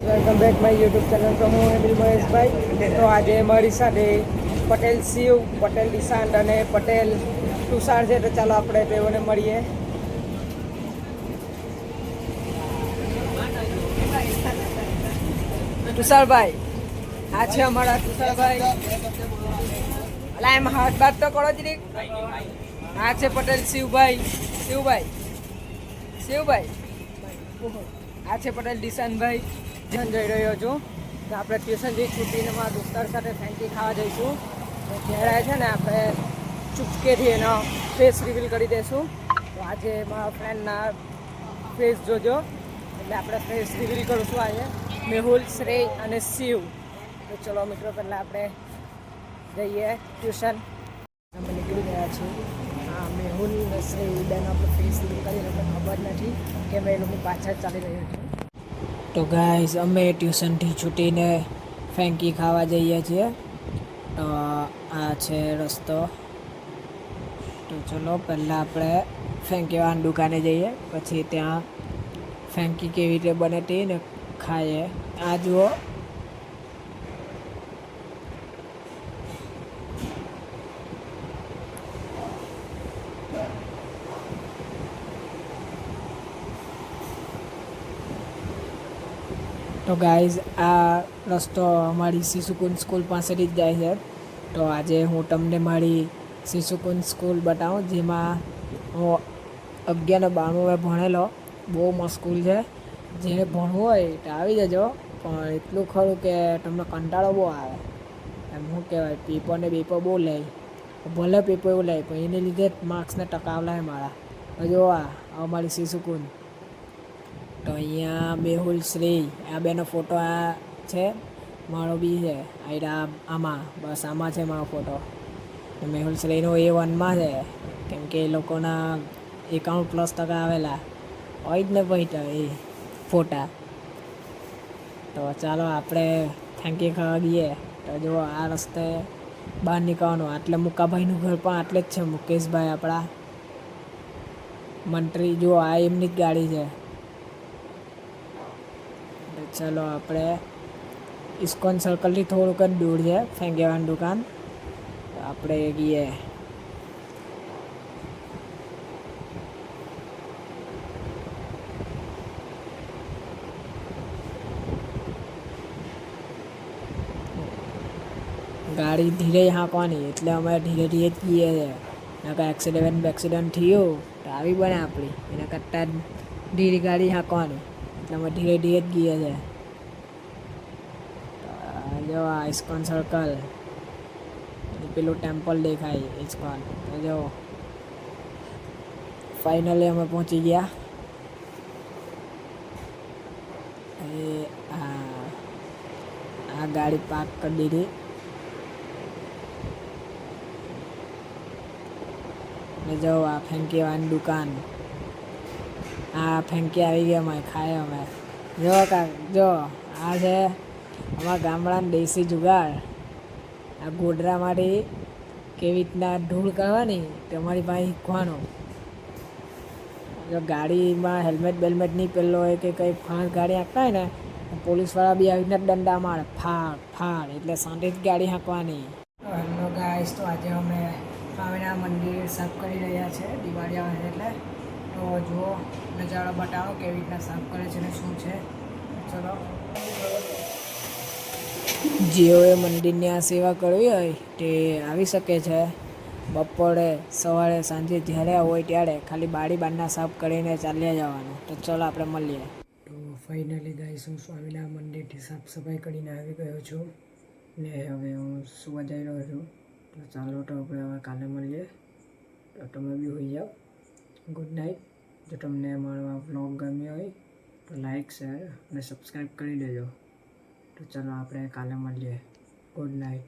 Welcome back my YouTube channel તો હું Emil મહેશભાઈ. તો આજે મારી સાથે પટેલ શિવ, પટેલ દિશાંત અને પટેલ તુષાર છે. તો ચાલો આપણે તેઓને મળીએ. તુષારભાઈ, આ છે અમારા તુષારભાઈ. અલા એમ હાથ બાત તો કરો જ નહીં. આ છે પટેલ શિવભાઈ. શિવભાઈ આ છે પટેલ દિશાંતભાઈ. જઈ રહ્યો છું તો આપણે ટ્યુશનથી છૂટીને મારા દોસ્તાર સાથે ફેન્કી ખાવા જઈશું. ઘેર છે ને આપણે ચૂપકેથી એનો ફેસ રિવીલ કરી દઈશું. તો આજે મારા ફ્રેન્ડના ફેસ જોજો, એટલે આપણે ફેસ રિવીલ કરીશું આજે. મેહુલ, શ્રેય અને શિવ. તો ચલો મિત્રો, પહેલાં આપણે જઈએ ટ્યુશન. અમે નીકળી ગયા છીએ. હા, મેહુલ અને શ્રેય બેન આપણે ફેસ રિવીલ કરીને આપણે ખબર નથી કે મેં એ લોકોની પાછળ ચાલી રહ્યો છું. તો ગાઈઝ, અમે ટ્યુશનથી છૂટીને ફેન્કી ખાવા જઈએ છીએ. તો આ છે રસ્તો. તો ચલો પહેલાં આપણે ફેન્કીવાળાની દુકાને જઈએ, પછી ત્યાં ફેન્કી કેવી રીતે બને તે ને ખાઈએ. આ જુઓ, તો ગાઈઝ આ રસ્તો અમારી શિશુકુંજ સ્કૂલ પાસેથી જ જાય છે. તો આજે હું તમને મારી શિશુકુંજ સ્કૂલ બતાવું, જેમાં હું 11 અને 12 ભણેલો. બહુ મસ્ત સ્કૂલ છે. જેને ભણવું હોય તો આવી જજો, પણ એટલું ખરું કે તમને કંટાળો બહુ આવે. એમ શું કહેવાય, પેપર ને પેપર બહુ લે. ભલે પેપર એવું લે, પણ એને લીધે જ માર્ક્સને ટકાવલાય મારા. જો આ અમારી શિશુકુંજ. તો અહીંયા મેહુલ, શ્રેય આ બેનો ફોટો આ છે. મારો બી છે આમાં, બસ આમાં છે મારો ફોટો. મેહુલ, શ્રેયનો A1માં છે, કેમ કે એ લોકોના 91+ આવેલા હોય જ ને ભાઈ. તો એ ફોટા. તો ચાલો આપણે ફેન્કી ખાવા ગઈએ. તો જુઓ, આ રસ્તે બહાર નીકળવાનું. આટલે મુકાભાઈનું ઘર પણ આટલે જ છે. મુકેશભાઈ આપણા મંત્રી. જુઓ, આ એમની જ ગાડી છે. ચાલો આપણે ઇસ્કોન સર્કલથી થોડુંક જ દૂર છે ફેંકેવાની દુકાન. તો આપણે ગઈએ. ગાડી ધીરે હાંકવાની, એટલે અમે ધીરે ધીરે જ ગઈએ છે. નકર એક્સિડન્ટ થયું તો આવી બને આપણી. એના કરતાં ધીરી ગાડી હાંકવાની, એટલે અમે ધીરે ધીરે જ ગઈએ છે. જો આ ઇસ્કોન સર્કલ, પેલું ટેમ્પલ દેખાય ઇસ્કોન. તો જો ફાઇનલી અમે પહોંચી ગયા. આ ગાડી પાર્ક કરી દીધી. ને જો આ ફેંકીવાની દુકાન. આ ફેંકી આવી ગયા અમે ખાય. અમે જો આ છે અમારા ગામડાના દેશી જુગાડ. આ ગોડરામાંથી કેવી રીતના ધૂળ કાઢવાની તે અમારી પાસે શીખવાનું. જો ગાડીમાં હેલ્મેટ બેલ્મેટ નહીં પહેરલો હોય કે કંઈ ફાસ્ટ ગાડી હાંકતા હોય ને, પોલીસવાળા બી આવી રીતના દંડા મારે, ફાડ. એટલે શાંતિથી ગાડી હાંકવાની. હેલો ગાઈસ, તો આજે અમે સ્વામિનારાયણ મંદિર સાફ કરી રહ્યા છે. દિવાળી આવે એટલે તો જુઓ, નજારો બતાવો કેવી રીતના સાફ કરે છે ને શું છે. ચલો, જેઓએ મંદિરની આ સેવા કરવી હોય તે આવી શકે છે. બપોરે, સવારે, સાંજે જ્યારે હોય ત્યારે ખાલી બારી બારના સાફ કરીને ચાલ્યા જવાનું. તો ચલો આપણે મળીએ. તો ફાઇનલી ગાઈસ, હું સ્વામિનારાયણ મંદિરથી સાફ સફાઈ કરીને આવી ગયો છું ને હવે હું સુવા જઈ રહ્યો છું. તો ચાલો, તો આપણે હવે કાલે મળીએ. તો તમે બી હોઈ જાઓ. Good night. જો તમને મારો આ વ્લોગ ગમ્યો હોય તો લાઈક, શેર અને સબસ્ક્રાઈબ કરી દેજો. તો ચાલો આપણે કાલે મળીએ. Good night.